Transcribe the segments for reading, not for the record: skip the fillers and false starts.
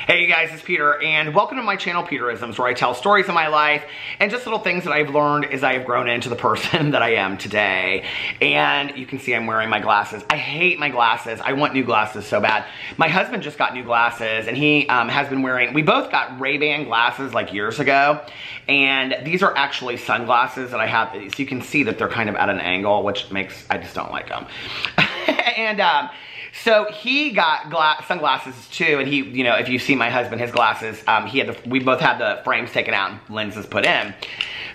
Hey you guys, it's Peter, and welcome to my channel, Peterisms, where I tell stories of my life and just little things that I've learned as I have grown into the person that I am today. And you can see I'm wearing my glasses. I hate my glasses. I want new glasses so bad. My husband just got new glasses, and he has been wearing, we both got Ray-Ban glasses like years ago, and these are actually sunglasses that I have, so you can see that they're kind of at an angle, which makes, I just don't like them. And so he got sunglasses too, and he, you know, if you see my husband, his glasses, we both had the frames taken out and lenses put in.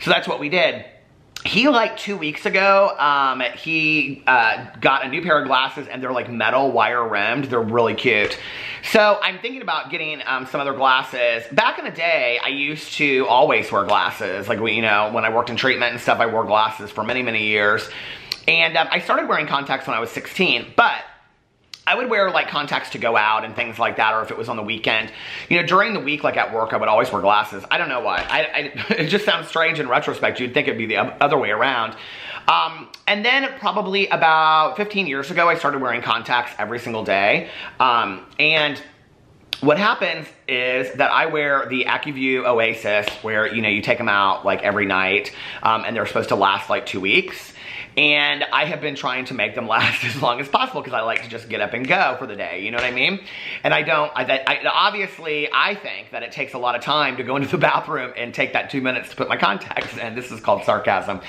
So that's what we did. He, like 2 weeks ago, he got a new pair of glasses, and they're like metal wire rimmed. They're really cute. So I'm thinking about getting some other glasses. Back in the day, I used to always wear glasses. Like, you know, when I worked in treatment and stuff, I wore glasses for many, many years. And I started wearing contacts when I was 16, but I would wear like contacts to go out and things like that, or if it was on the weekend. You know, during the week, like at work, I would always wear glasses. I don't know why. It just sounds strange in retrospect. You'd think it'd be the other way around. And then probably about 15 years ago, I started wearing contacts every single day. And what happens is that I wear the AccuView Oasis, where, you know, you take them out like every night, and they're supposed to last like 2 weeks. And I have been trying to make them last as long as possible because I like to just get up and go for the day, you know what I mean? And obviously, I think that it takes a lot of time to go into the bathroom and take that 2 minutes to put my contacts in. This is called sarcasm.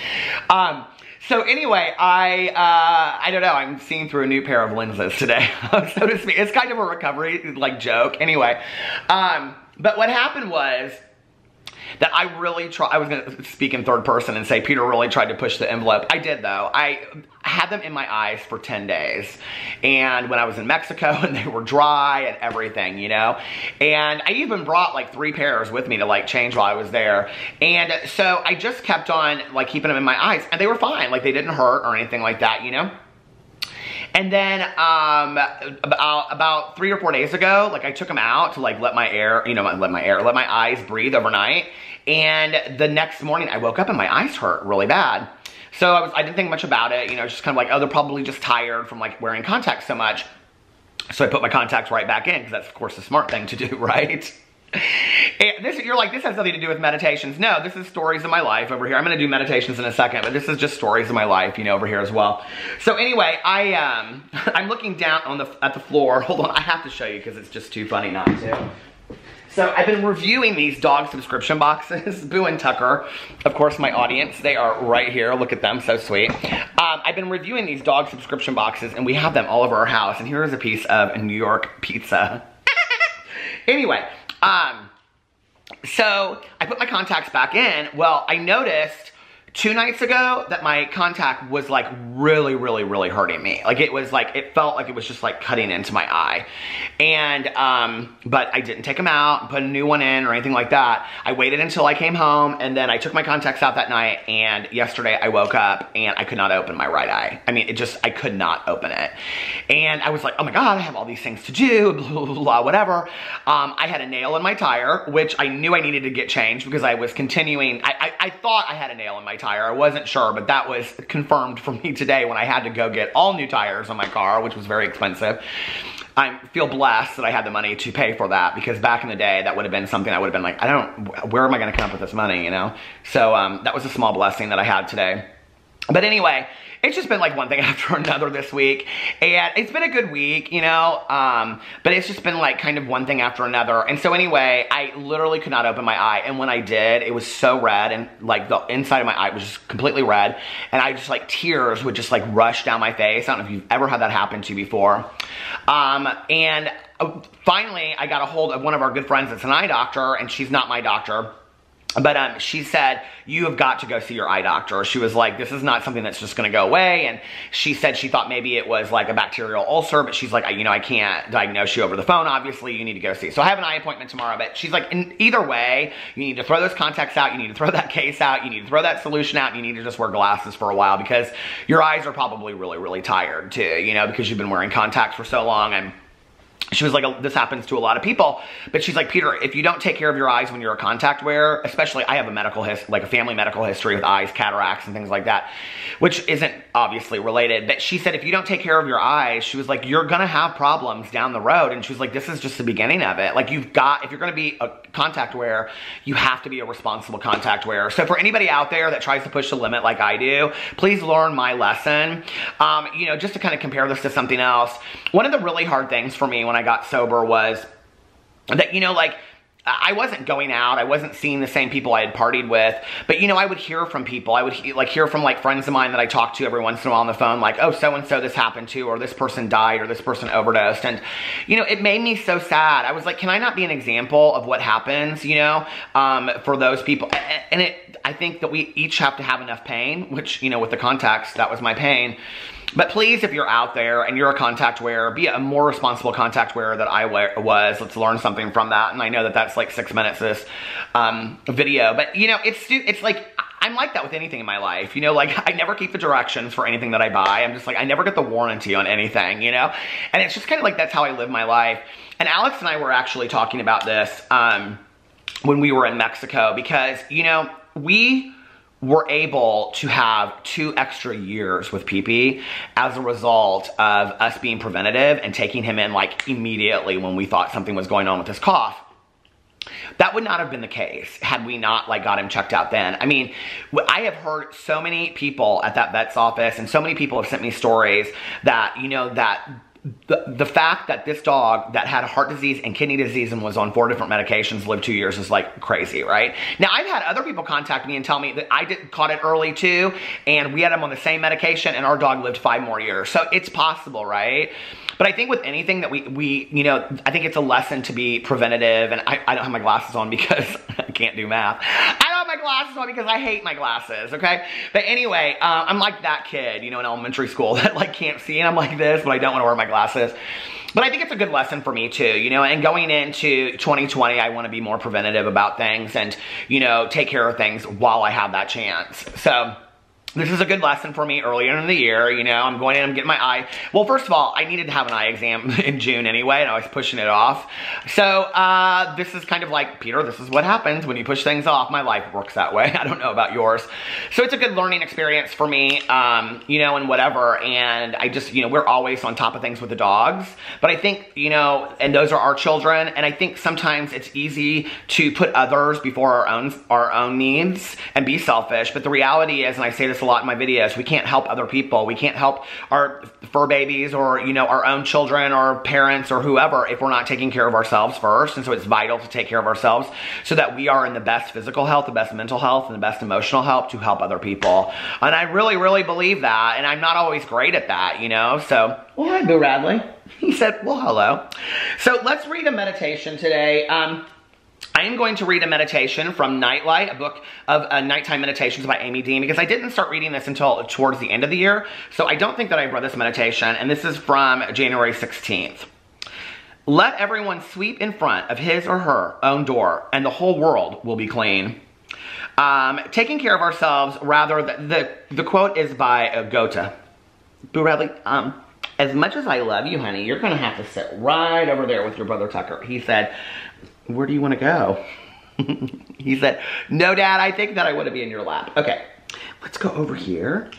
So anyway, I don't know, I'm seeing through a new pair of lenses today, so to speak. It's kind of a recovery, like, joke. Anyway, but what happened was that I was going to speak in third person and say Peter really tried to push the envelope. I did, though. I had them in my eyes for 10 days. And when I was in Mexico, and they were dry and everything, you know. And I even brought like 3 pairs with me to like change while I was there. And so I just kept on like keeping them in my eyes, and they were fine. Like, they didn't hurt or anything like that, you know. And then about 3 or 4 days ago, like, I took them out to like let my eyes breathe overnight. And the next morning I woke up and my eyes hurt really bad. So I didn't think much about it, you know, just kind of like, oh, they're probably just tired from like wearing contacts so much. So I put my contacts right back in, because that's of course the smart thing to do, right? And you're like, this has nothing to do with meditations. No, this is stories of my life over here. I'm going to do meditations in a second, but this is just stories of my life, you know, over here as well. So anyway, I'm looking down at the floor. Hold on, I have to show you because it's just too funny not to. So I've been reviewing these dog subscription boxes. Boo and Tucker, of course, my audience, they are right here. Look at them, so sweet. I've been reviewing these dog subscription boxes, and we have them all over our house. And here is a piece of New York pizza. Anyway, so I put my contacts back in. Well, I noticed 2 nights ago that my contact was like really, really, really hurting me. Like, it was like, it felt like it was just like cutting into my eye. And, but I didn't take them out and put a new one in or anything like that. I waited until I came home, and then I took my contacts out that night, and yesterday I woke up and I could not open my right eye. I mean, I could not open it. And I was like, oh my God, I have all these things to do, blah, blah, blah, whatever. I had a nail in my tire, which I knew I needed to get changed because I was continuing, I thought I had a nail in my tire. I wasn't sure, but that was confirmed for me today when I had to go get all new tires on my car, which was very expensive. I feel blessed that I had the money to pay for that, because back in the day, that would have been something I would have been like, where am I going to come up with this money, you know? So that was a small blessing that I had today. But anyway, it's just been like one thing after another this week, and it's been a good week, you know, but it's just been like kind of one thing after another. And so anyway, I literally could not open my eye, and when I did, it was so red, and like the inside of my eye was just completely red, and I just like, tears would just like rush down my face. I don't know if you've ever had that happen to you before. And finally, I got a hold of one of our good friends that's an eye doctor, and she's not my doctor. But she said, you have got to go see your eye doctor. She was like, this is not something that's just going to go away. And she said she thought maybe it was like a bacterial ulcer, but she's like, you know, I can't diagnose you over the phone. Obviously, you need to go see. So I have an eye appointment tomorrow, but she's like, in either way, you need to throw those contacts out. You need to throw that case out. You need to throw that solution out. You need to just wear glasses for a while, because your eyes are probably really, really tired too, you know, because you've been wearing contacts for so long. And she was like, this happens to a lot of people, but she's like, Peter, if you don't take care of your eyes when you're a contact wearer, especially, I have a family medical history with eyes, cataracts, and things like that, which isn't obviously related, but she said if you don't take care of your eyes, she was like, you're gonna have problems down the road. And she was like, this is just the beginning of it. Like, you've got, if you're gonna be a contact wearer, you have to be a responsible contact wearer. So for anybody out there that tries to push the limit like I do, please learn my lesson. You know, just to kind of compare this to something else, one of the really hard things for me when I got sober was that, you know, like, I wasn't going out, I wasn't seeing the same people I had partied with, but, you know, I would hear from people. I would hear from like friends of mine that I talked to every once in a while on the phone, like, oh, so-and-so this happened to, or this person died, or this person overdosed. And, you know, it made me so sad. I was like, can I not be an example of what happens, you know, for those people? And I think that we each have to have enough pain, which, you know, with the contacts, that was my pain. But please, if you're out there and you're a contact wearer, be a more responsible contact wearer than I was. Let's learn something from that. And I know that that's like 6 minutes of this video. But, you know, it's like, I'm like that with anything in my life. You know, like, I never keep the directions for anything that I buy. I'm just like, I never get the warranty on anything, you know? And it's just kind of like, that's how I live my life. And Alex and I were actually talking about this when we were in Mexico, because, you know, we were able to have 2 extra years with PP as a result of us being preventative and taking him in like immediately when we thought something was going on with his cough. That would not have been the case had we not like got him checked out then. I mean, I have heard so many people at that vet's office, and so many people have sent me stories that, you know, that the fact that this dog that had heart disease and kidney disease and was on 4 different medications lived 2 years is like crazy, right? Now, I've had other people contact me and tell me that I caught it early too, and we had him on the same medication and our dog lived 5 more years. So it's possible, right? But I think with anything that we you know, I think it's a lesson to be preventative. And I don't have my glasses on because I can't do math. I don't have my glasses on because I hate my glasses, okay? But anyway, I'm like that kid, you know, in elementary school that like can't see, and I'm like this, but I don't want to wear my glasses. But I think it's a good lesson for me too, you know, and going into 2020, I want to be more preventative about things and, you know, take care of things while I have that chance. So this is a good lesson for me earlier in the year. You know, I'm going in, I'm getting my eye. Well, first of all, I needed to have an eye exam in June anyway, and I was pushing it off. So this is kind of like, Peter, this is what happens when you push things off. My life works that way. I don't know about yours. So it's a good learning experience for me, you know, and whatever. And I just, you know, we're always on top of things with the dogs. But I think, you know, and those are our children. And I think sometimes it's easy to put others before our own needs and be selfish. But the reality is, and I say this a lot in my videos, we can't help other people. We can't help our fur babies or, you know, our own children or parents or whoever if we're not taking care of ourselves first. And so it's vital to take care of ourselves so that we are in the best physical health, the best mental health, and the best emotional health to help other people. And I really, really believe that. And I'm not always great at that, you know? So, well, hi, Boo Radley. He said, well, hello. So let's read a meditation today. I am going to read a meditation from Nightlight, a book of nighttime meditations by Amy Dean, because I didn't start reading this until towards the end of the year. So I don't think that I've read this meditation, and this is from January 16th. Let everyone sweep in front of his or her own door, and the whole world will be clean. Taking care of ourselves, rather, the quote is by Goethe. Boo Radley, as much as I love you, honey, you're going to have to sit right over there with your brother Tucker. He said, where do you want to go? He said, no, Dad, I think that I want to be in your lap. Okay, let's go over here.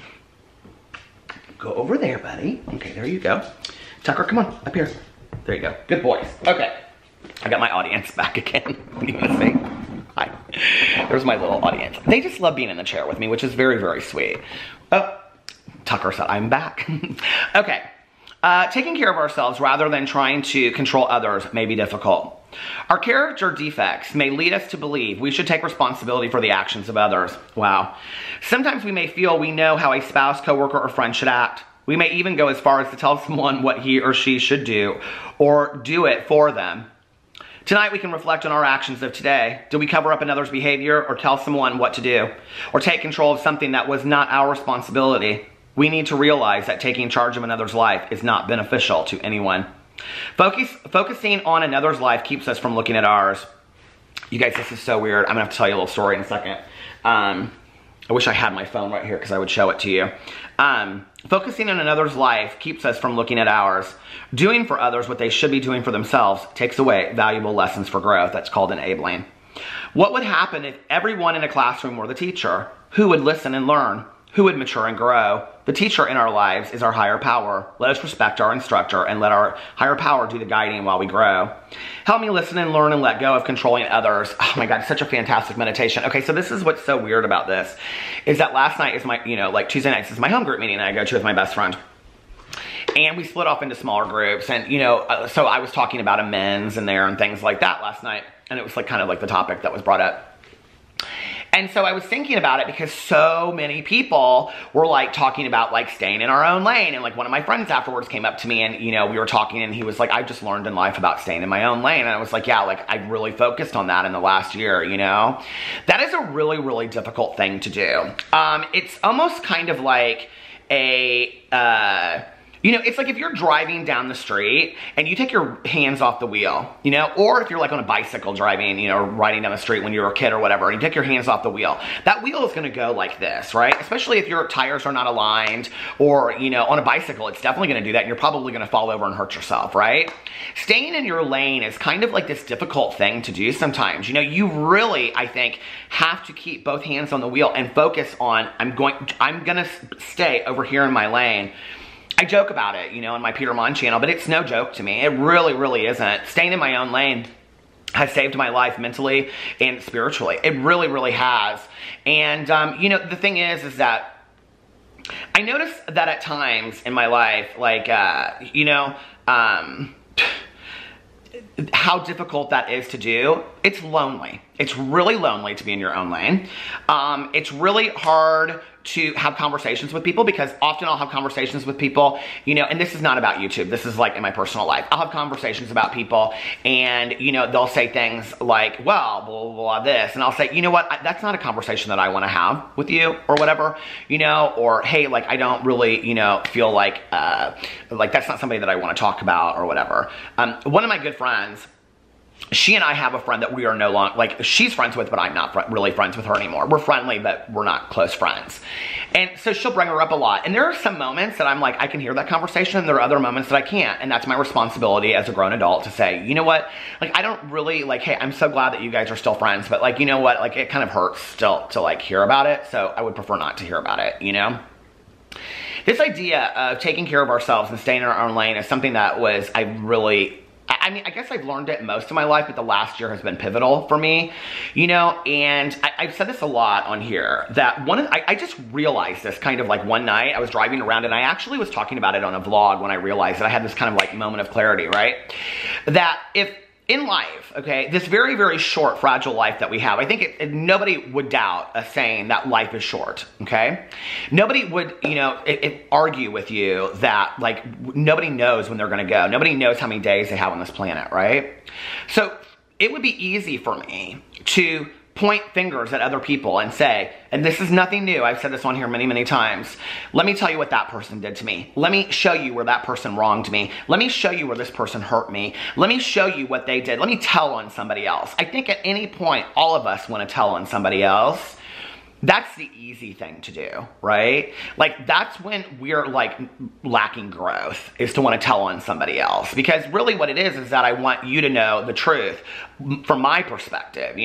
Go over there, buddy. Okay, there you go. Tucker, come on, up here. There you go. Good boys. Okay, I got my audience back again. What do you want to say? Hi. There's my little audience. They just love being in the chair with me, which is very, very sweet. Oh, Tucker said I'm back. Okay. Taking care of ourselves rather than trying to control others may be difficult. Our character defects may lead us to believe we should take responsibility for the actions of others. Wow. Sometimes we may feel we know how a spouse, coworker, or friend should act. We may even go as far as to tell someone what he or she should do, or do it for them. Tonight we can reflect on our actions of today. Did we cover up another's behavior, or tell someone what to do, or take control of something that was not our responsibility? We need to realize that taking charge of another's life is not beneficial to anyone. Focusing on another's life keeps us from looking at ours. You guys, this is so weird. I'm gonna have to tell you a little story in a second. I wish I had my phone right here because I would show it to you. Focusing on another's life keeps us from looking at ours. Doing for others what they should be doing for themselves takes away valuable lessons for growth. That's called enabling. What would happen if everyone in a classroom were the teacher? Who would listen and learn? who would mature and grow. The teacher in our lives is our higher power. Let us respect our instructor and let our higher power do the guiding while we grow. Help me listen and learn and let go of controlling others. Oh my God, such a fantastic meditation. Okay, so this is what's so weird about this, is that last night is my, like Tuesday nights is my home group meeting that I go to with my best friend. And we split off into smaller groups, and so I was talking about amends in there and things like that last night, and it was like kind of like the topic that was brought up. And so I was thinking about it because so many people were like talking about like staying in our own lane. And like one of my friends afterwards came up to me and, we were talking and he was like, I've just learned in life about staying in my own lane. And I was like, yeah, like I really focused on that in the last year, That is a really, really difficult thing to do. It's almost kind of like it's like if you're driving down the street and you take your hands off the wheel, or if you're like on a bicycle driving, riding down the street when you were a kid or whatever, and you take your hands off the wheel, that wheel is going to go like this, right? Especially if your tires are not aligned or, on a bicycle, it's definitely going to do that and you're probably going to fall over and hurt yourself, right? Staying in your lane is kind of like this difficult thing to do sometimes. You really, I think, have to keep both hands on the wheel and focus on, I'm going to stay over here in my lane. I joke about it, on my Peter Monn channel, but it's no joke to me. It really, really isn't. Staying in my own lane has saved my life mentally and spiritually. It really, really has. And, the thing is that I notice that at times in my life, like, how difficult that is to do. It's lonely. It's really lonely to be in your own lane. It's really hard to have conversations with people because often I'll have conversations with people, and this is not about YouTube. This is like in my personal life. I'll have conversations about people and, they'll say things like, well, blah, blah, blah, this. And I'll say, you know what? That's not a conversation that I want to have with you or whatever, or, hey, like, I don't really, feel like that's not somebody that I want to talk about or whatever. One of my good friends, she and I have a friend that we are no longer, like, she's friends with, but I'm not really friends with her anymore. We're friendly, but we're not close friends. And so she'll bring her up a lot. And there are some moments that I'm like, I can hear that conversation, and there are other moments that I can't. And that's my responsibility as a grown adult to say, you know what? Like, I don't really, like, hey, I'm so glad that you guys are still friends, but, like, you know what? Like, it kind of hurts still to, like, hear about it. So I would prefer not to hear about it, This idea of taking care of ourselves and staying in our own lane is something that I guess I've learned it most of my life, but the last year has been pivotal for me, and I've said this a lot on here, that I just realized this kind of like one night I was driving around and I actually was talking about it on a vlog when I realized that I had this kind of like moment of clarity, right? That if in life, okay, this very, very short, fragile life that we have, I think nobody would doubt a saying that life is short, okay? Nobody would, argue with you that, like, nobody knows when they're gonna go. Nobody knows how many days they have on this planet, right? So it would be easy for me to point fingers at other people and say, and this is nothing new, I've said this on here many, many times, let me tell you what that person did to me. Let me show you where that person wronged me. Let me show you where this person hurt me. Let me show you what they did. Let me tell on somebody else. I think at any point, all of us want to tell on somebody else. That's the easy thing to do, right? Like, that's when we're like lacking growth, is to want to tell on somebody else. Because really what it is that I want you to know the truth from my perspective,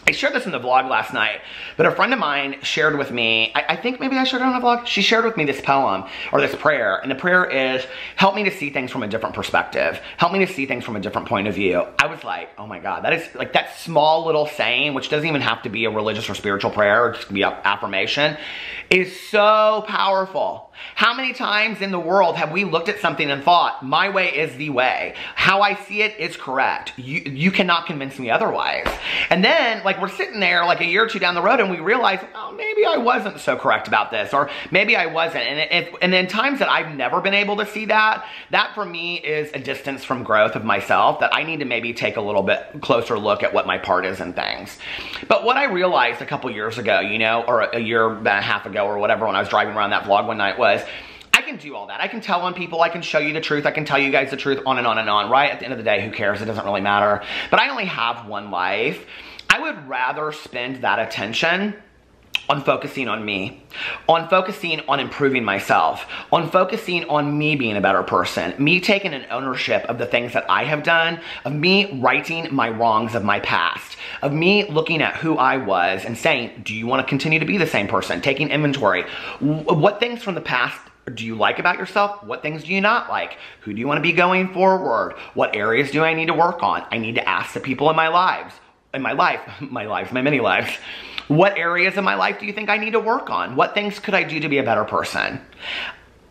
I shared this in the vlog last night, but a friend of mine shared with me, I think maybe I shared it on the vlog, she shared with me this poem, or this prayer, and the prayer is, help me to see things from a different perspective. Help me to see things from a different point of view. I was like, oh my God, that is like that small little saying, which doesn't even have to be a religious or spiritual prayer, or just be an affirmation, is so powerful. How many times in the world have we looked at something and thought, my way is the way. How I see it is correct. You cannot convince me otherwise. And then, like, we're sitting there like a year or two down the road and we realize, oh, maybe I wasn't so correct about this, or maybe I wasn't. And then times that I've never been able to see that for me is a distance from growth of myself, that I need to maybe take a little bit closer look at what my part is in things. But what I realized a couple years ago, or a year and a half ago or whatever, when I was driving around that vlog one night, was I can do all that. I can tell on people. I can show you the truth. I can tell you guys the truth, on and on and on, right? At the end of the day, who cares? It doesn't really matter. But I only have one life. I would rather spend that attention on focusing on me, on focusing on improving myself, on focusing on me being a better person, me taking an ownership of the things that I have done, of me righting my wrongs of my past, of me looking at who I was and saying, do you want to continue to be the same person? Taking inventory. What things from the past do you like about yourself? What things do you not like? Who do you want to be going forward? What areas do I need to work on? I need to ask the people in my many lives. What areas of my life do you think I need to work on? What things could I do to be a better person?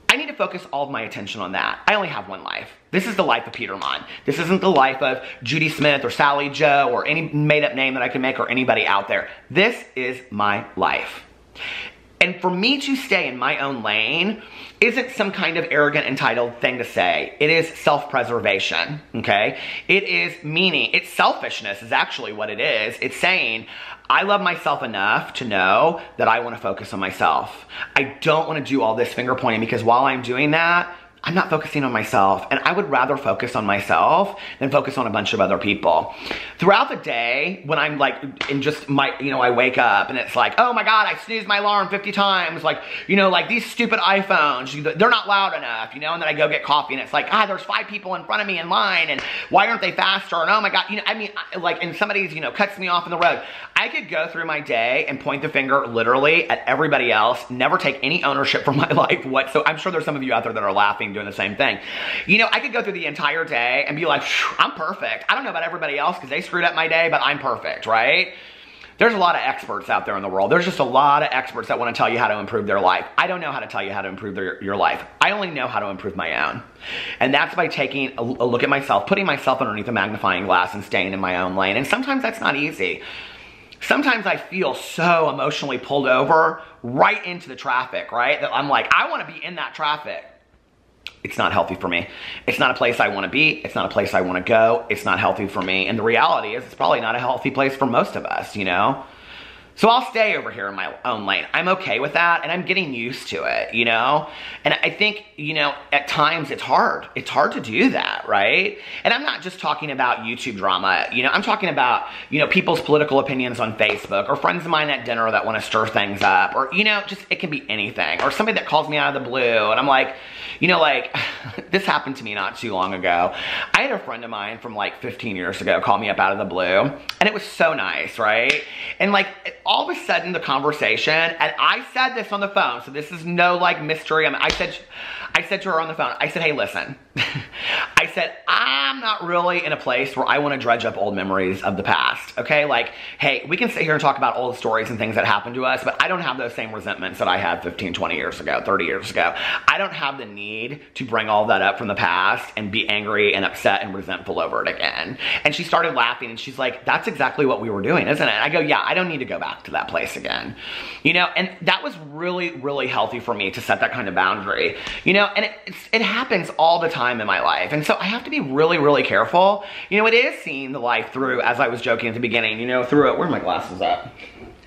I need to focus all of my attention on that. I only have one life. This is the life of Peter Monn. This isn't the life of Judy Smith or Sally Joe or any made-up name that I can make or anybody out there. This is my life. And for me to stay in my own lane isn't some kind of arrogant, entitled thing to say. It is self-preservation, okay? It is meaning. It's selfishness is actually what it is. It's saying, I love myself enough to know that I want to focus on myself. I don't want to do all this finger pointing because while I'm doing that, I'm not focusing on myself, and I would rather focus on myself than focus on a bunch of other people. Throughout the day, when I'm like in just my, I wake up and it's like, oh my God, I snoozed my alarm 50 times. Like, like these stupid iPhones, they're not loud enough, and then I go get coffee and it's like, there's 5 people in front of me in line and why aren't they faster? And oh my God, and somebody's, cuts me off in the road. I could go through my day and point the finger literally at everybody else, never take any ownership for my life so I'm sure there's some of you out there that are laughing doing the same thing. I could go through the entire day and be like, I'm perfect. I don't know about everybody else because they screwed up my day, but I'm perfect, right? There's a lot of experts out there in the world. There's just a lot of experts that want to tell you how to improve their life. I don't know how to tell you how to improve your life. I only know how to improve my own. And that's by taking a look at myself, putting myself underneath a magnifying glass and staying in my own lane. And sometimes that's not easy. Sometimes I feel so emotionally pulled over right into the traffic, right? That I'm like, I want to be in that traffic. It's not healthy for me. It's not a place I want to be. It's not a place I want to go. It's not healthy for me. And the reality is it's probably not a healthy place for most of us, So I'll stay over here in my own lane. I'm okay with that, and I'm getting used to it, And I think, at times it's hard. It's hard to do that, right? And I'm not just talking about YouTube drama, I'm talking about, people's political opinions on Facebook, or friends of mine at dinner that want to stir things up, or, just, it can be anything, or somebody that calls me out of the blue, and I'm like, this happened to me not too long ago. I had a friend of mine from like 15 years ago call me up out of the blue, and it was so nice, right? And like, all of a sudden the conversation, and I said this on the phone, so this is no like mystery. I said to her on the phone, I said, hey, listen, I said, I'm not really in a place where I want to dredge up old memories of the past, okay? Like, hey, we can sit here and talk about old stories and things that happened to us, but I don't have those same resentments that I had 15, 20 years ago, 30 years ago. I don't have the need to bring all that up from the past and be angry and upset and resentful over it again. And she started laughing and she's like, that's exactly what we were doing, isn't it? And I go, yeah, I don't need to go back to that place again. And that was really, really healthy for me to set that kind of boundary, and it happens all the time in my life. And so I have to be really, really careful. It is seeing the life through, as I was joking at the beginning, through it. Where are my glasses at?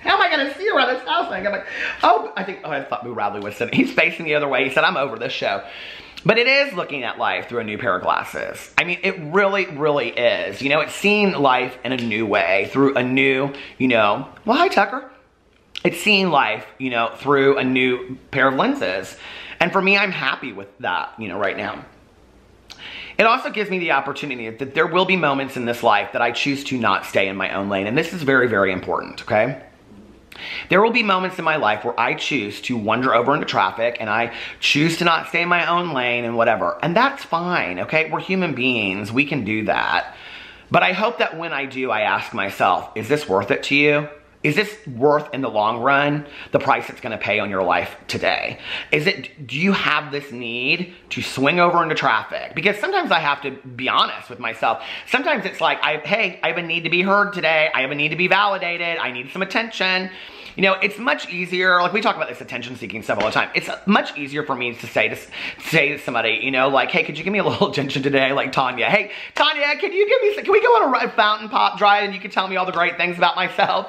How am I going to see around this house? And I'm like, I thought Boo Radley was sitting. He's facing the other way. He said, I'm over this show. But it is looking at life through a new pair of glasses. I mean, it really, really is. It's seeing life in a new way, through a new, well, hi, Tucker. It's seeing life, through a new pair of lenses. And for me, I'm happy with that, right now. It also gives me the opportunity that there will be moments in this life that I choose to not stay in my own lane. And this is very, very important, okay? There will be moments in my life where I choose to wander over into traffic and I choose to not stay in my own lane and whatever. And that's fine, okay? We're human beings. We can do that. But I hope that when I do, I ask myself, is this worth it to you? Is this worth, in the long run, the price it's going to pay on your life today? Do you have this need to swing over into traffic? Because sometimes I have to be honest with myself. Sometimes it's like, hey, I have a need to be heard today. I have a need to be validated. I need some attention. It's much easier, like we talk about this attention-seeking stuff all the time. It's much easier for me to say to somebody, like, hey, could you give me a little attention today? Like Tanya, hey, Tanya, can we go on a fountain pop drive and you can tell me all the great things about myself,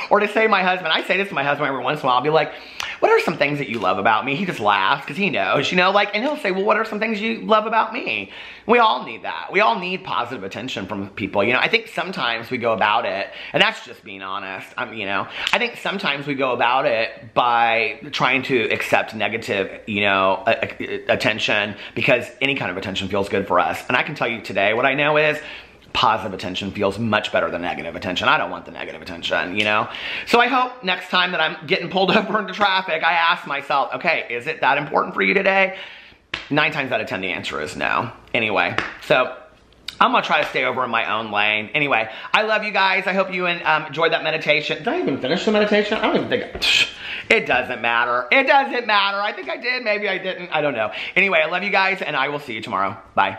Or to say my husband, I say this to my husband every once in a while, I'll be like, what are some things that you love about me? He just laughs because he knows, and he'll say, well, what are some things you love about me? We all need that. We all need positive attention from people. I think sometimes we go about it, and that's just being honest. I think sometimes we go about it by trying to accept negative, attention because any kind of attention feels good for us. And I can tell you today, what I know is positive attention feels much better than negative attention. I don't want the negative attention, you know? So I hope next time that I'm getting pulled over into traffic, I ask myself, okay, is it that important for you today? 9 times out of 10, the answer is no. Anyway, so I'm gonna try to stay over in my own lane. Anyway, I love you guys. I hope you enjoyed that meditation. Did I even finish the meditation? I don't even think it doesn't matter. It doesn't matter. I think I did, maybe I didn't. I don't know. Anyway, I love you guys, and I will see you tomorrow. Bye.